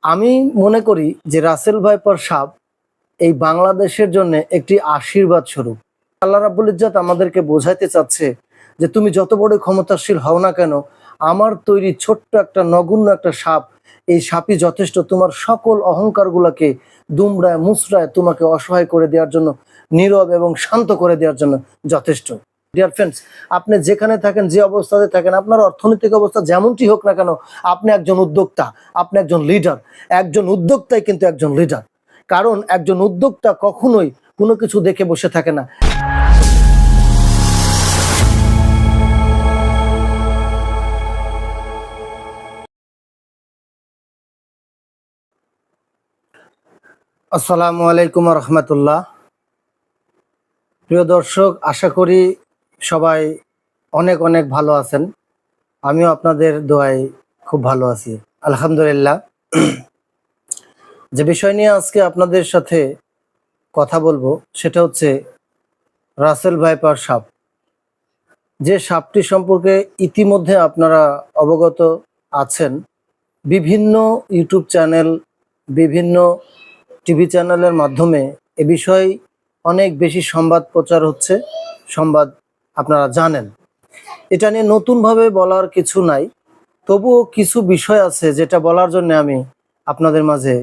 আমি মনে করি যে রাসেল ভাইপার সাপ এই বাংলাদেশের জন্য একটি আশীর্বাদ স্বরূপ। আল্লাহ রাব্বুল ইজ্জত আমাদেরকে বোঝাইতে চাচ্ছে যে তুমি যত বড় ক্ষমতাশীল হও না কেন, আমার তৈরি ছোট্ট একটা নগণ্য একটা সাপ, এই সাপই যথেষ্ট তোমার সকল অহংকারগুলোকে দুমড়ায় মুচড়ায় তোমাকে অসহায় করে দেওয়ার জন্য, নীরব এবং শান্ত করে দেওয়ার জন্য যথেষ্ট। ডিয়ার ফ্রেন্ডস, আপনি যেখানে থাকেন, যে অবস্থাতে থাকেন, আপনার অর্থনৈতিক অবস্থা যেমনটি হোক না কেন, আপনি একজন উদ্যোক্তা, আপনি একজন লিডার। একজন উদ্যোক্তাই কিন্তু একজন লিডার। কারণ একজন উদ্যোক্তা কখনোই কোনো কিছু দেখে বসে থাকে না। আসসালামু আলাইকুম রহমতুল্লাহ। প্রিয় দর্শক, আশা করি সবাই অনেক অনেক ভালো আছেন। আমিও আপনাদের দোয়ায় খুব ভালো আছি, আলহামদুলিল্লাহ। যে বিষয় নিয়ে আজকে আপনাদের সাথে কথা বলবো সেটা হচ্ছে রাসেল ভাইপার সাপ। যে সাপটি সম্পর্কে ইতিমধ্যে আপনারা অবগত আছেন। বিভিন্ন ইউটিউব চ্যানেল, বিভিন্ন টিভি চ্যানেলের মাধ্যমে এ বিষয়ে অনেক বেশি সংবাদ প্রচার হচ্ছে, সংবাদ আপনারা জানেন। এটা নিয়ে নতুনভাবে বলার কিছু নাই, তবুও কিছু বিষয় আছে যেটা বলার জন্য আমি আপনাদের মাঝে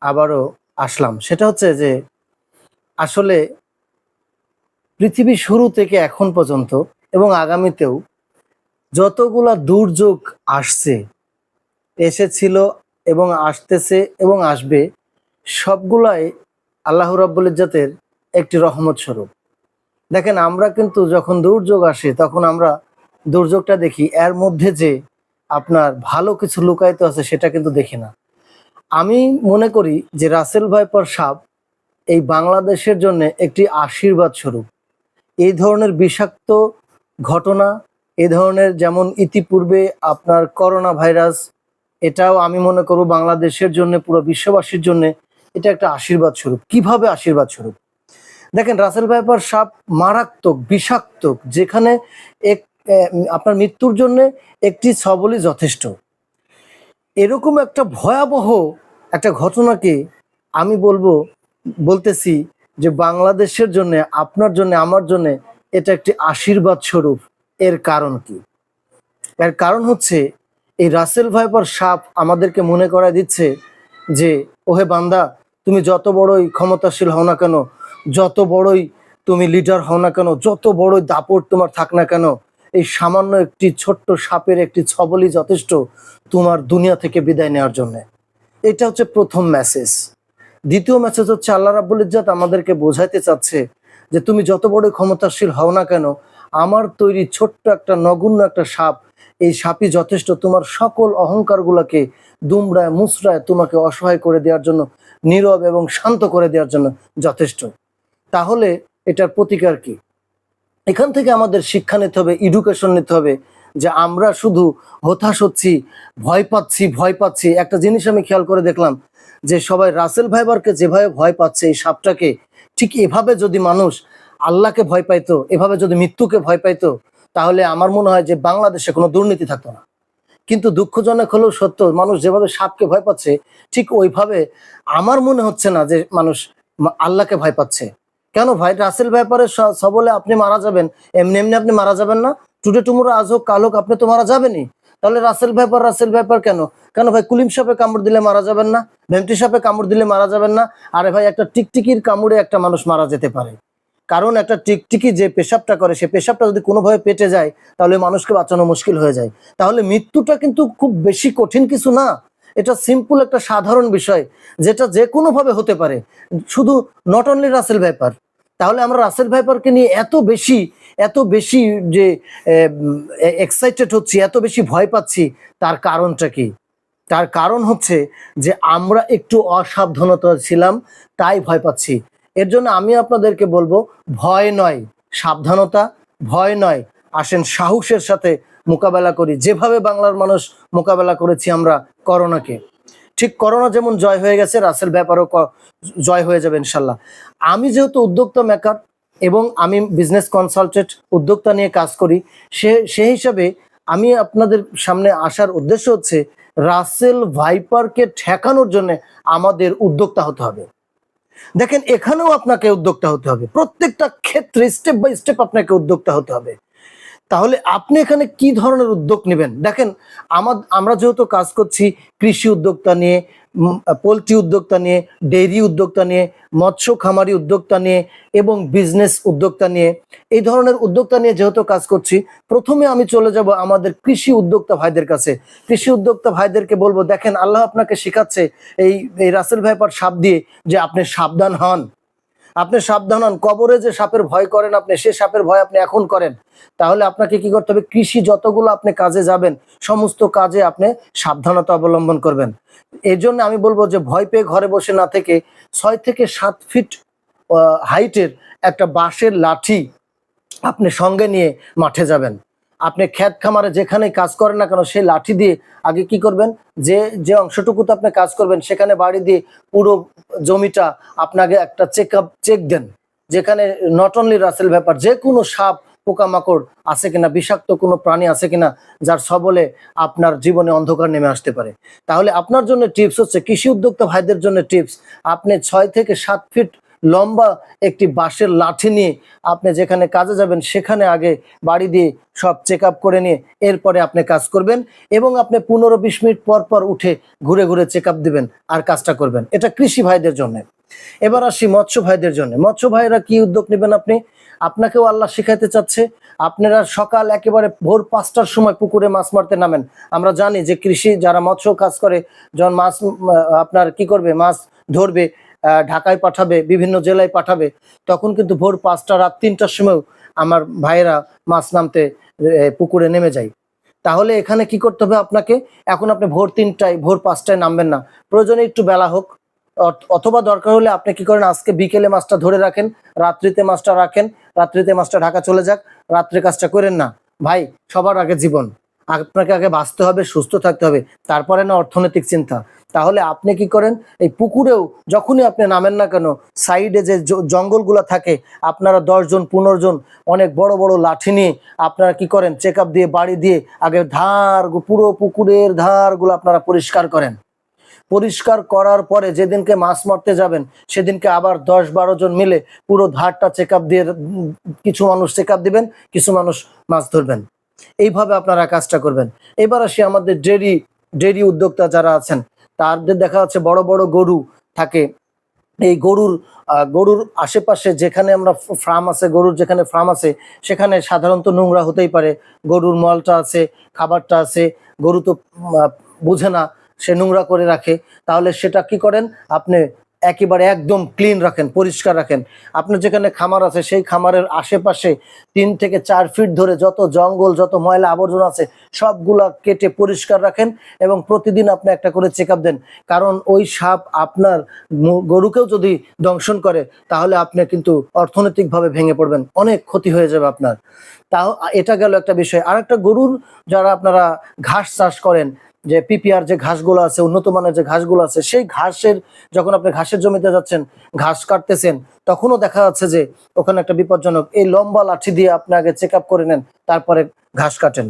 আবারও আসলাম। সেটা হচ্ছে যে আসলে পৃথিবী শুরু থেকে এখন পর্যন্ত এবং আগামীতেও যতগুলা দুর্যোগ আসছে, এসেছিল এবং আসতেছে এবং আসবে, সবগুলাই আল্লাহ রাব্বুল ইজ্জতের একটি রহমত স্বরূপ। দেখেন, আমরা কিন্তু যখন দুর্যোগ আসে তখন আমরা দুর্যোগটা দেখি, এর মধ্যে যে আপনার ভালো কিছু লুকায়িত আছে সেটা কিন্তু দেখি না। আমি মনে করি যে রাসেল ভাইপার সাপ এই বাংলাদেশের জন্য একটি আশীর্বাদ স্বরূপ। এই ধরনের বিষাক্ত ঘটনা, এই ধরনের যেমন ইতিপূর্বে আপনার করোনা ভাইরাস, এটাও আমি মনে করব বাংলাদেশের জন্য, পুরো বিশ্ববাসীর জন্য এটা একটা আশীর্বাদ স্বরূপ। কিভাবে আশীর্বাদ স্বরূপ? দেখেন, রাসেল ভাইপার সাপ মারাত্মক বিষাক্ত, যেখানে এক আপনার মৃত্যুর জন্য একটি ছবলই যথেষ্ট। এরকম একটা ভয়াবহ একটা ঘটনাকে আমি বলতেছি যে বাংলাদেশের জন্য, আপনার জন্য, আমার জন্য এটা একটি আশীর্বাদ স্বরূপ। এর কারণ কি? এর কারণ হচ্ছে এই রাসেল ভাইপার সাপ আমাদেরকে মনে করায় দিচ্ছে যে ওহে বান্দা, তুমি যত বড়ই ক্ষমতাশীল হও না কেন, যত বড়ই তুমি লিডার হও না কেন, যত বড়ই দাপট তোমার থাক না কেন, এই সামান্য একটি ছোট্ট সাপের একটি ছবলই যথেষ্ট তোমার দুনিয়া থেকে বিদায় নেওয়ার জন্য। এটা হচ্ছে প্রথম মেসেজ। দ্বিতীয় মেসেজ হচ্ছে আল্লাহ রাব্বুল ইজ্জত আমাদেরকে বোঝাইতে চাচ্ছে যে তুমি যত বড় ক্ষমতাশীল হও না কেন, আমার তৈরি ছোট্ট একটা নগণ্য একটা সাপ, এই সাপই যথেষ্ট তোমার সকল অহংকারগুলোকে দুমড়ায় মুচড়ায় তোমাকে অসহায় করে দেওয়ার জন্য, নীরব এবং শান্ত করে দেওয়ার জন্য যথেষ্ট। তাহলে এটার প্রতিকার কি? এখান থেকে আমাদের শিক্ষা নিতে হবে, এডুকেশন নিতে হবে যে আমরা শুধু হতাশ হচ্ছি, ভয় পাচ্ছি ভয় পাচ্ছি। একটা জিনিস আমি খেয়াল করে দেখলাম যে সবাই রাসেল ভাইপারকে যেভাবে ভয় পাচ্ছে, এই সাপটাকে, ঠিক এভাবে যদি মানুষ আল্লাহকে ভয় পাইতো, এভাবে যদি মৃত্যুকে ভয় পাইতো, তাহলে আমার মনে হয় যে বাংলাদেশে কোনো দুর্নীতি থাকতো না। কিন্তু দুঃখজনক হলেও সত্য, মানুষ যেভাবে সাপকে ভয় পাচ্ছে, ঠিক ওইভাবে আমার মনে হচ্ছে না যে মানুষ আল্লাহকে ভয় পাচ্ছে। কেন ভাই? রাসেল ভাইপারের সবলে আপনি মারা যাবেন, এমনি এমনি আপনি মারা যাবেন না। টুডে টুমোরো, আজ হোক কাল হোক, আপনি তো মারা যাবেনই। তাহলে রাসেল ভাইপার কেন? কেন ভাই? কুলিম সাপে কামড় দিলে মারা যাবেন না? ভেমটি সাপে কামড় দিলে মারা যাবেন না? আরে ভাই, একটা টিকটিকির কামড়ে একটা মানুষ মারা যেতে পারে। কারণ একটা টিকটিকি যে পেশাবটা করে, সে পেশাবটা যদি কোনোভাবে পেটে যায়, তাহলে মানুষকে বাঁচানো মুশকিল হয়ে যায়। তাহলে মৃত্যুটা কিন্তু খুব বেশি কঠিন কিছু না, এটা সিম্পল একটা সাধারণ বিষয়, যেটা যে কোনোভাবে হতে পারে। শুধু নট অনলি রাসেল ভাইপার। তাহলে আমরা রাসেল ভাইপারকে নিয়ে এত বেশি যে এক্সাইটেড হচ্ছি, এত বেশি ভয় পাচ্ছি, তার কারণটা কি? তার কারণ হচ্ছে যে আমরা একটু অসাবধানতা ছিলাম, তাই ভয় পাচ্ছি। এর জন্য আমি আপনাদেরকে বলবো, ভয় নয়, সাবধানতা, ভয় নয়, আসেন সাহসের সাথে মোকাবেলা করি, যেভাবে বাংলার মানুষ মোকাবেলা করেছি আমরা করোনাকে। ঠিক করোনা যেমন জয় হয়ে গেছে, রাসেল ব্যাপারও জয় হয়ে যাবে ইনশাল্লাহ। আমি যেহেতু উদ্যোক্তা মেকার এবং আমি বিজনেস কনসালটেন্ট, উদ্যোক্তা নিয়ে কাজ করি, সে হিসাবে আমি আপনাদের সামনে আসার উদ্দেশ্য হচ্ছে রাসেল ভাইপারকে ঠেকানোর জন্য আমাদের উদ্যোক্তা হতে হবে। দেখেন, এখানেও আপনাকে উদ্যোক্তা হতে হবে, প্রত্যেকটা ক্ষেত্রে স্টেপ বাই স্টেপ আপনাকে উদ্যোক্তা হতে হবে। তাহলে আপনি এখানে কি ধরনের উদ্যোগ নেবেন? দেখেন, আমরা যেহেতু কাজ করছি কৃষি উদ্যোক্তা নিয়ে, পোলট্রি উদ্যোক্তা নিয়ে, ডেইরি উদ্যোক্তা নিয়ে, মৎস্য খামারি উদ্যোক্তা নিয়ে এবং বিজনেস উদ্যোক্তা নিয়ে, এই ধরনের উদ্যোক্তা নিয়ে যেহেতু কাজ করছি, প্রথমে আমি চলে যাব আমাদের কৃষি উদ্যোক্তা ভাইদের কাছে। কৃষি উদ্যোক্তা ভাইদেরকে বলবো, দেখেন আল্লাহ আপনাকে শেখাচ্ছে এই রাসেল ভাইপার সাপ দিয়ে যে আপনি সাবধান হন, আপনি সাবধান হন। কবরে যে সাপের ভয় করেন আপনি, সে সাপের ভয় আপনি এখন করেন। তাহলে আপনাকে কি করতে হবে? কৃষি যতগুলো আপনি কাজে যাবেন সমস্ত কাজে আপনি সাবধানতা অবলম্বন করবেন। এর জন্য আমি বলবো যে ভয় পেয়ে ঘরে বসে না থেকে 6 থেকে 7 ফিট হাইটের একটা বাঁশের লাঠি আপনি সঙ্গে নিয়ে মাঠে যাবেন। আপনি ক্ষেত খামারে যেখানেই কাজ করেন না কেন, সেই লাঠি দিয়ে আগে কি করবেন, যে যে অংশটুকুতে আপনি কাজ করবেন সেখানে বাড়ি দিয়ে পুরো জমিটা আপনাকে একটা চেক দেন, যেখানে নট অনলি রাসেল ভাইপার, যে কোনো সাপ পোকামাকড় আছে কিনা, বিষাক্ত কোনো প্রাণী আছে কিনা যার সবলে আপনার জীবনে অন্ধকার নেমে আসতে পারে। তাহলে আপনার জন্য টিপস হচ্ছে, কৃষি উদ্যোক্তা ভাইদের জন্য টিপস, আপনি 6 থেকে 7 ফিট লম্বা একটি বাঁশের লাঠি নিয়ে আপনি যেখানে কাজে যাবেন সেখানে আগে বাড়ি দিয়ে সব চেক আপ করে নিয়ে এরপরে আপনি কাজ করবেন, এবং আপনি 15-20 মিনিট পর পর উঠে ঘুরে ঘুরে চেক আপ দিবেন আর কাজটা করবেন। এটা কৃষি ভাইদের জন্য। এবার আসি মৎস্য ভাইদের জন্য। মৎস্য ভাইরা কি উদ্যোগ নেবেন? আপনাকেও আল্লাহ শিখাইতে চাচ্ছে, আপনারা সকাল একেবারে ভোর 5টার সময় পুকুরে মাছ মারতে নামেন। আমরা জানি যে কৃষি যারা মৎস্য কাজ করে, যখন মাছ আপনার কি করবে, মাছ ধরবে, ঢাকায় পাঠাবে, বিভিন্ন জেলায় পাঠাবে, তখন কিন্তু ভোর 5টা, রাত 3টার সময় আমার ভাইয়েরা মাছ নামতে পুকুরে নেমে যায়। তাহলে এখানে কি করতে হবে আপনাকে? এখন আপনি ভোর 3টায়, ভোর 5টায় নামবেন না, প্রয়োজনে একটু বেলা হোক, অথবা দরকার হলে আপনি কি করেন, আজকে বিকেলে মাছটা ধরে রাখেন, রাত্রিতে মাছটা রাখেন, রাত্রিতে মাছটা ঢাকা চলে যাক, রাত্রে কাজটা করেন না। ভাই, সবার আগে জীবন, আপনাকে আগে বাঁচতে হবে, সুস্থ থাকতে হবে, তারপরে না অর্থনৈতিক চিন্তা। তাহলে আপনি কি করেন, এই পুকুরেও যখনই আপনি নামেন না কেন, সাইডে যে জঙ্গলগুলো থাকে, আপনারা 10 জন 15 জন অনেক বড় বড় লাঠি নিয়ে আপনারা কি করেন, চেক আপ দিয়ে বাড়ি দিয়ে আগে পুরো পুকুরের ধারগুলো আপনারা পরিষ্কার করেন। পরিষ্কার করার পরে যেদিনকে মাছ মারতে যাবেন সেদিনকে আবার 10-12 জন মিলে পুরো ধারটা চেক আপ দিয়ে, কিছু মানুষ চেক আপ দিবেন, কিছু মানুষ মাছ ধরবেন। এইভাবে আপনারা কাজটা করবেন। এবার আসি আমাদের ডেইরি উদ্যোক্তা যারা আছেন, তাদের দেখা যাচ্ছে বড় বড় গরু থাকে। এই গরুর আশেপাশে যেখানে আমরা ফার্ম আছে, গরুর যেখানে ফার্ম আছে সেখানে সাধারণত নোংরা হতেই পারে, গরুর মলটা আছে, খাবারটা আছে, গরু তো বুঝে না, সে নোংরা করে রাখে। তাহলে সেটা কি করেন, আপনি একেবারে একদম ক্লিন রাখেন, পরিষ্কার রাখেন। আপনার যেখানে খামার আছে সেই খামারের আশেপাশে 3 থেকে 4 ফিট ধরে যত জঙ্গল, যত ময়লা আবর্জনা আছে সবগুলা কেটে পরিষ্কার রাখেন, এবং প্রতিদিন আপনি একটা করে চেক আপ দেন। কারণ ওই সাপ আপনার গরুকেও যদি দংশন করে তাহলে আপনি কিন্তু অর্থনৈতিকভাবে ভেঙে পড়বেন, অনেক ক্ষতি হয়ে যাবে আপনার। তাও এটা গেল একটা বিষয়। আর একটা, গরুর যারা আপনারা ঘাস চাষ করেন, যে পিপিআর যে ঘাসগুলো আছে, উন্নত মানের যে ঘাসগুলো আছে, সেই ঘাসের, যখন আপনি ঘাসের জমিতে যাচ্ছেন, ঘাস কাটতেছেন, তখনও দেখা যাচ্ছে যে ওখানে একটা বিপজ্জনক, এই লম্বা লাঠি দিয়ে আপনি আগে চেক আপ করে নেন, তারপরে ঘাস কাটেন।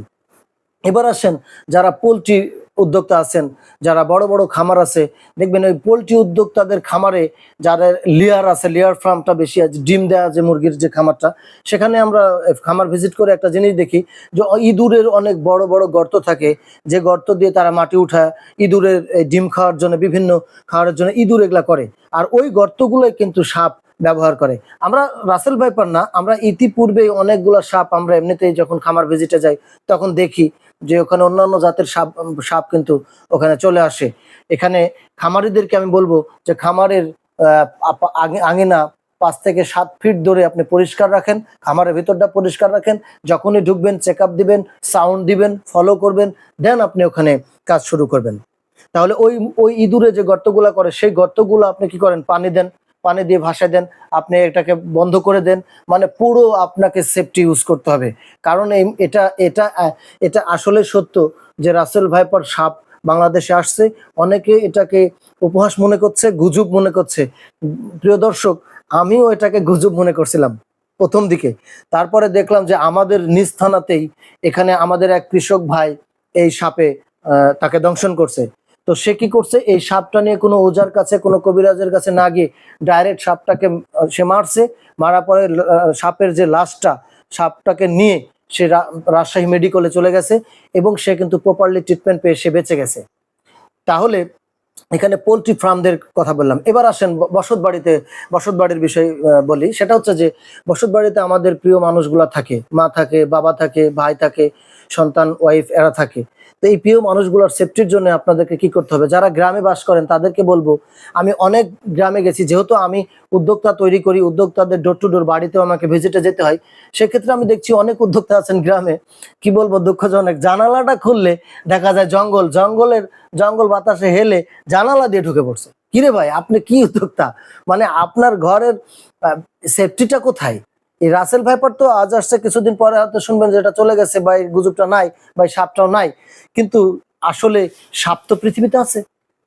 এবার আসেন যারা পোলট্রি উদ্যোক্তা আছেন, যারা বড় বড় খামার আছে, দেখবেন ওই পোলট্রি উদ্যোক্তাদের খামারে যারা লেয়ার আছে, লেয়ার ফার্মটা বেশি আছে, ডিম দেওয়া যে মুরগির যে খামারটা, সেখানে আমরা খামার ভিজিট করে একটা জিনিস দেখি যে ইঁদুরের অনেক বড় বড় গর্ত থাকে, যে গর্ত দিয়ে তারা মাটি উঠায় ইঁদুরের ডিম খাওয়ার জন্য, বিভিন্ন খাওয়ার জন্য ইঁদুর এগুলা করে, আর ওই গর্তগুলোই কিন্তু সাপ ব্যবহার করে। আমরা রাসেল ভাইপার না, আমরা ইতিপূর্বে অনেকগুলো সাপ আমরা এমনিতেই যখন খামার ভিজিটে যাই তখন দেখি যে ওখানে অন্যান্য জাতের সাপ কিন্তু ওখানে চলে আসে। এখানে খামারিদেরকে আমি বলবো যে খামারের আঙিনা 5 থেকে 7 ফিট ধরে আপনি পরিষ্কার রাখেন, খামারের ভিতরটা পরিষ্কার রাখেন, যখনই ঢুকবেন চেক আপ দিবেন, সাউন্ড দিবেন, ফলো করবেন, দেন আপনি ওখানে কাজ শুরু করবেন। তাহলে ওই ইঁদুরে যে গর্তগুলা করে সেই গর্তগুলো আপনি কি করেন, পানি দেন, পানি দিয়ে ভাসায় দেন, আপনি এটাকে বন্ধ করে দেন, মানে পুরো আপনাকে সেফটি ইউজ করতে হবে। কারণ এটা এটা এটা আসলে সত্য যে রাসেল ভাইপার সাপ বাংলাদেশে আসছে, অনেকে এটাকে উপহাস মনে করছে, গুজব মনে করছে। প্রিয় দর্শক, আমিও এটাকে গুজব মনে করছিলাম প্রথম দিকে, তারপরে দেখলাম যে আমাদের নিজ থানাতেই এখানে আমাদের এক কৃষক ভাই এই সাপে তাকে দংশন করছে। তো সে কি করছে, এই সাপটা নিয়ে কোনো ওজার কাছে কোনো কবিরাজের কাছে না গিয়ে ডাইরেক্ট সাপটাকে সে মারছে। মারা পরে সাপের যে লাশটা, সাপটাকে নিয়ে সে রাজশাহী মেডিকেলে চলে গেছে এবং সে কিন্তু প্রপারলি ট্রিটমেন্ট পেয়ে সে বেঁচে গেছে। তাহলে এখানে পোলট্রি ফার্মদের কথা বললাম। এবার আসেন বসত বাড়ির বিষয় বলি। সেটা হচ্ছে যে বসত বাড়িতে আমাদের প্রিয় মানুষগুলা থাকে, মা থাকে, বাবা থাকে, ভাই থাকে, সন্তান, ওয়াইফ এরা থাকে। তো এই প্রিয় মানুষগুলোর সেফটির জন্য আপনাদেরকে কি করতে হবে, যারা গ্রামে বাস করেন তাদেরকে বলবো, আমি অনেক গ্রামে গেছি, যেহেতু আমি উদ্যোক্তা তৈরি করি, উদ্যোক্তাদের ডোর টু ডোর বাড়িতেও আমাকে ভিজিটে যেতে হয়। সেক্ষেত্রে আমি দেখছি অনেক উদ্যোক্তা আছেন গ্রামে, কি বলবো দুঃখজনক, জানালাটা খুললে দেখা যায় জঙ্গল বাতাসে হেলে জানালা দিয়ে ঢুকে পড়ছে। কিরে ভাই, আপনি কি উদ্যোক্তা? মানে আপনার ঘরের সেফটিটা কোথায়? এই রাসেল ভাইপার তো আজ আসছে, কিছুদিন পরে হয়তো শুনবেন যে এটা চলে গেছে, বা এই গুজবটা নাই, বা সাপটাও নাই। কিন্তু আসলে সাপ তো পৃথিবীতে আছে।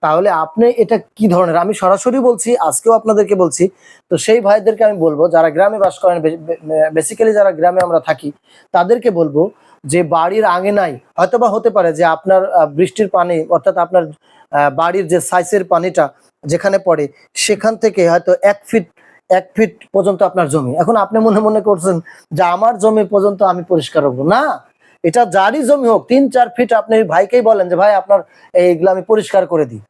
তাহলে আপনি এটা কি ধরনের, আমি সরাসরি বলছি, আজকেও আপনাদেরকে বলছি। তো সেই ভাইদেরকে আমি বলবো, যারা গ্রামে বাস করেন, বেসিক্যালি যারা গ্রামে আমরা থাকি, তাদেরকে বলবো যে বাড়ির আঙিনায় হয়তোবা হতে পারে যে আপনার বৃষ্টির পানি, অর্থাৎ আপনার বাড়ির যে সাইজের পানিটা যেখানে পড়ে, সেখান থেকে হয়তো 1 ফিট পর্যন্ত আপনার জমি। এখন আপনি মনে মনে করছেন যে আমার জমি পর্যন্ত আমি পরিষ্কার হবো না, এটা যারই জমি হোক 3-4 ফিট, আপনি ভাইকেই বলেন যে ভাই আপনার এইগুলো আমি পরিষ্কার করে দিই,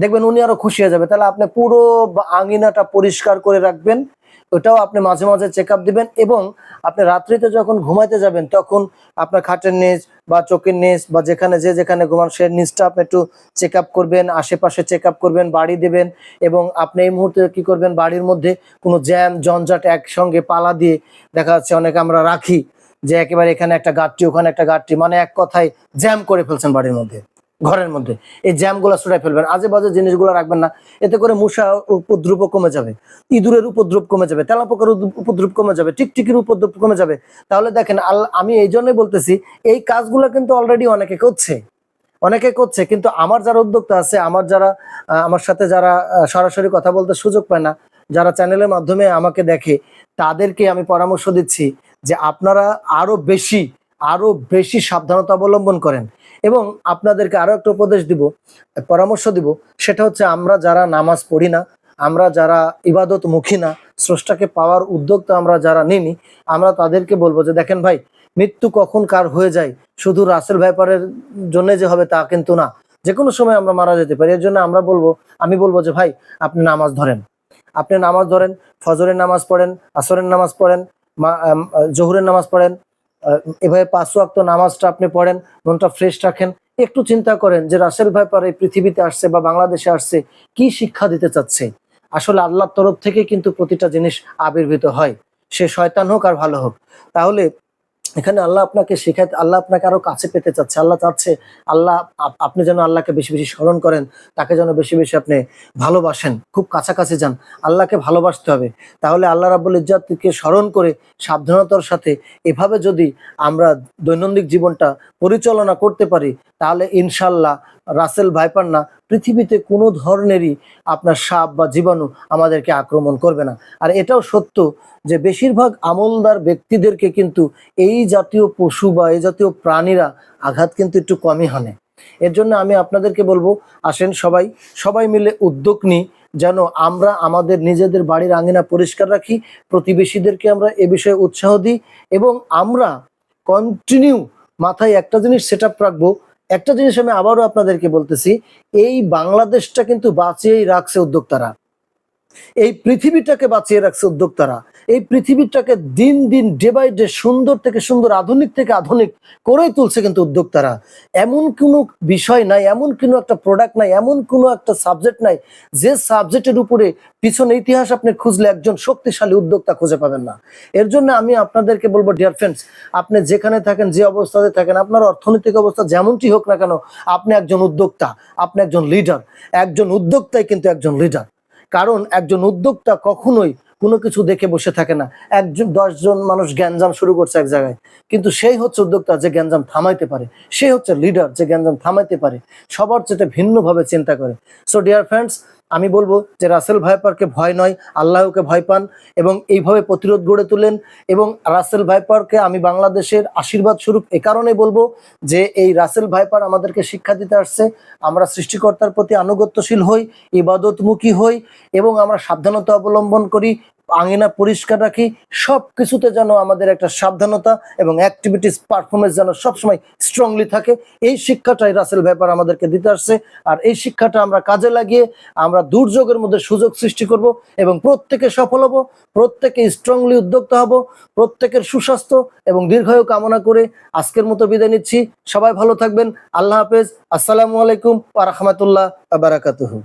দেখবেন উনি আরো খুশি হয়ে যাবে। তাহলে আপনি পুরো আঙিনাটা পরিষ্কার করে রাখবেন, ওটাও আপনি মাঝে মাঝে চেক আপ দিবেন। এবং আপনি রাত্রিতে যখন ঘুমাইতে যাবেন, তখন আপনার খাটের নিচ বা চোখের নিচ বা যেখানে ঘুমান, সে নিচটা আপনি একটু চেক আপ করবেন, আশেপাশে চেক আপ করবেন, বাড়ি দিবেন। এবং আপনি এই মুহূর্তে কি করবেন, বাড়ির মধ্যে কোনো জ্যাম জঞ্জাট একসঙ্গে পালা দিয়ে দেখা যাচ্ছে অনেকে আমরা রাখি, যে একেবারে এখানে একটা গাঁটটি ওখানে একটা গাঁটটি, মানে এক কথায় জ্যাম করে ফেলছেন বাড়ির মধ্যে, ঘরের মধ্যে। এই জ্যামগুলো ছুটাই ফেলবেন, আজে বাজে জিনিসগুলো রাখবেন না। এতে করে মশা উপদ্রব কমে যাবে, ইঁদুরের উপদ্রব কমে যাবে, তেলাপোকার উপদ্রব কমে যাবে, টিকটিকির উপদ্রব কমে যাবে। তাহলে দেখেন, আমি এই জন্যই বলতেছি, এই কাজগুলো কিন্তু অলরেডি অনেকে করছে, কিন্তু আমার যারা উদ্যোক্তা আছে, আমার সাথে যারা সরাসরি কথা বলতে সুযোগ পায় না, যারা চ্যানেলের মাধ্যমে আমাকে দেখে, তাদেরকে আমি পরামর্শ দিচ্ছি যে আপনারা আরো বেশি সাবধানতা অবলম্বন করেন। এবং আপনাদেরকে আরো একটা পরামর্শ দিব, সেটা হচ্ছে আমরা যারা নামাজ পড়ি না, আমরা যারা ইবাদত মুখী না, স্রষ্টাকে পাওয়ার উদ্যোক্তা আমরা যারা নিনি, আমরা তাদেরকে বলবো যে দেখেন ভাই, মৃত্যু কখন কার হয়ে যায় শুধু রাসেল ভাইপারের জন্য যে হবে তা কিন্তু না, যে কোনো সময় আমরা মারা যেতে পারি। এর জন্য আমি বলবো যে ভাই, আপনি নামাজ ধরেন, ফজরের নামাজ পড়েন, আসরের নামাজ পড়েন, জোহরের নামাজ পড়েন, এভাবে 5 ওয়াক্ত নামাজটা আপনি পড়েন, মনটা ফ্রেশ রাখেন। একটু চিন্তা করেন যে রাসেল ভাইপার এই পৃথিবীতে আসছে বা বাংলাদেশে আসছে, কি শিক্ষা দিতে চাচ্ছে। আসলে আল্লাহর তরফ থেকে কিন্তু প্রতিটা জিনিস আবির্ভূত হয়, সে শয়তান হোক আর ভালো হোক। তাহলে এখানে আল্লাহ আপনাকে শেখায়, আল্লাহ আপনাকে আরো কাছে পেতে চাচ্ছে। আল্লাহ চাচ্ছে আপনি যেন আল্লাহকে বেশি বেশি স্মরণ করেন, তাকে যেন বেশি বেশি আপনি ভালোবাসেন, খুব কাছাকাছি যান। আল্লাহকে ভালোবাসতে হবে। তাহলে আল্লাহ রাব্বুল ইজ্জাতকে স্মরণ করে সাবধানতার সাথে এভাবে যদি আমরা দৈনন্দিন জীবনটা পরিচালনা করতে পারি, তাহলে ইনশাল্লাহ রাসেল ভাইপার না, পৃথিবীতে কোনো ধরনেরই আপনার সাপ বা জীবাণু আমাদেরকে আক্রমণ করবে না। আর এটাও সত্য যে বেশিরভাগ আমলদার ব্যক্তিদেরকে কিন্তু এই জাতীয় পশু বা এই জাতীয় প্রাণীরা আঘাত কিন্তু একটু কমই হানে। এর জন্য আমি আপনাদেরকে বলবো, আসেন সবাই মিলে উদ্যোগ নিই, যেন আমরা আমাদের নিজেদের বাড়ির আঙিনা পরিষ্কার রাখি, প্রতিবেশীদেরকে আমরা এ বিষয়ে উৎসাহ দিই। এবং আমরা কন্টিনিউ মাথায় একটা জিনিস সেট আপ রাখবো। একটা জিনিস আমি আবারও আপনাদেরকে বলতেছি, এই বাংলাদেশটা কিন্তু বাঁচিয়েই রাখছে উদ্যোক্তারা, এই পৃথিবীটাকে বাঁচিয়ে রাখছে উদ্যোক্তারা, এই পৃথিবীটাকে দিন দিন ডে বাই ডে সুন্দর থেকে সুন্দর, আধুনিক থেকে আধুনিক করেই তুলছে কিন্তু উদ্যোক্তারা। এমন কোনো বিষয় নাই, এমন কোনো একটা প্রোডাক্ট নাই, এমন কোনো একটা সাবজেক্ট নাই, যে সাবজেক্টের উপরে পিছনে ইতিহাস আপনি খুঁজলে একজন শক্তিশালী উদ্যোক্তা খুঁজে পাবেন না। এর জন্য আমি আপনাদেরকে বলবো, ডিয়ার ফ্রেন্ডস, আপনি যেখানে থাকেন, যে অবস্থাতে থাকেন, আপনার অর্থনৈতিক অবস্থা যেমনটি হোক না কেন, আপনি একজন উদ্যোক্তা, আপনি একজন লিডার। একজন উদ্যোক্তাই কিন্তু একজন লিডার। কারণ একজন উদ্যোক্তা কখনোই কোনো কিছু দেখে বসে থাকে না। 10 জন মানুষ গ্যাঞ্জাম শুরু করছে এক জায়গায়, কিন্তু সেই হচ্ছে উদ্যোক্তা যে গ্যাঞ্জাম থামাইতে পারে, সে হচ্ছে লিডার যে গ্যাঞ্জাম থামাইতে পারে, সবার চেয়ে ভিন্নভাবে চিন্তা করে। সো ডিয়ার ফ্রেন্ডস, আমি বলবো যে রাসেল ভাইপারকে ভয় নয়, আল্লাহকে ভয় পান এবং এইভাবে প্রতিরোধ গড়ে তোলেন। এবং রাসেল ভাইপারকে আমি বাংলাদেশের আশীর্বাদ স্বরূপ এ কারণে বলবো যে এই রাসেল ভাইপার আমাদেরকে শিক্ষা দিতে আসছে আমরা সৃষ্টিকর্তার প্রতি আনুগত্যশীল হই, ইবাদতমুখী হই এবং আমরা সাবধানতা অবলম্বন করি, আঙিনা পরিষ্কার রাখি, সব কিছুতে যেন আমাদের একটা সাবধানতা এবং অ্যাক্টিভিটিস পারফরমেন্স যেন সবসময় স্ট্রংলি থাকে। এই শিক্ষাটাই রাসেল ভাইপার আমাদেরকে দিতে আসছে। আর এই শিক্ষাটা আমরা কাজে লাগিয়ে আমরা দুর্যোগের মধ্যে সুযোগ সৃষ্টি করব এবং প্রত্যেকে সফল হব, প্রত্যেকে স্ট্রংলি উদ্যোক্তা হব, প্রত্যেকের সুস্বাস্থ্য এবং দীর্ঘায়ু কামনা করে আজকের মতো বিদায় নিচ্ছি। সবাই ভালো থাকবেন। আল্লাহ হাফেজ। আসসালামু আলাইকুম ওয়া রাহমাতুল্লাহ ওয়া বারাকাতুহু।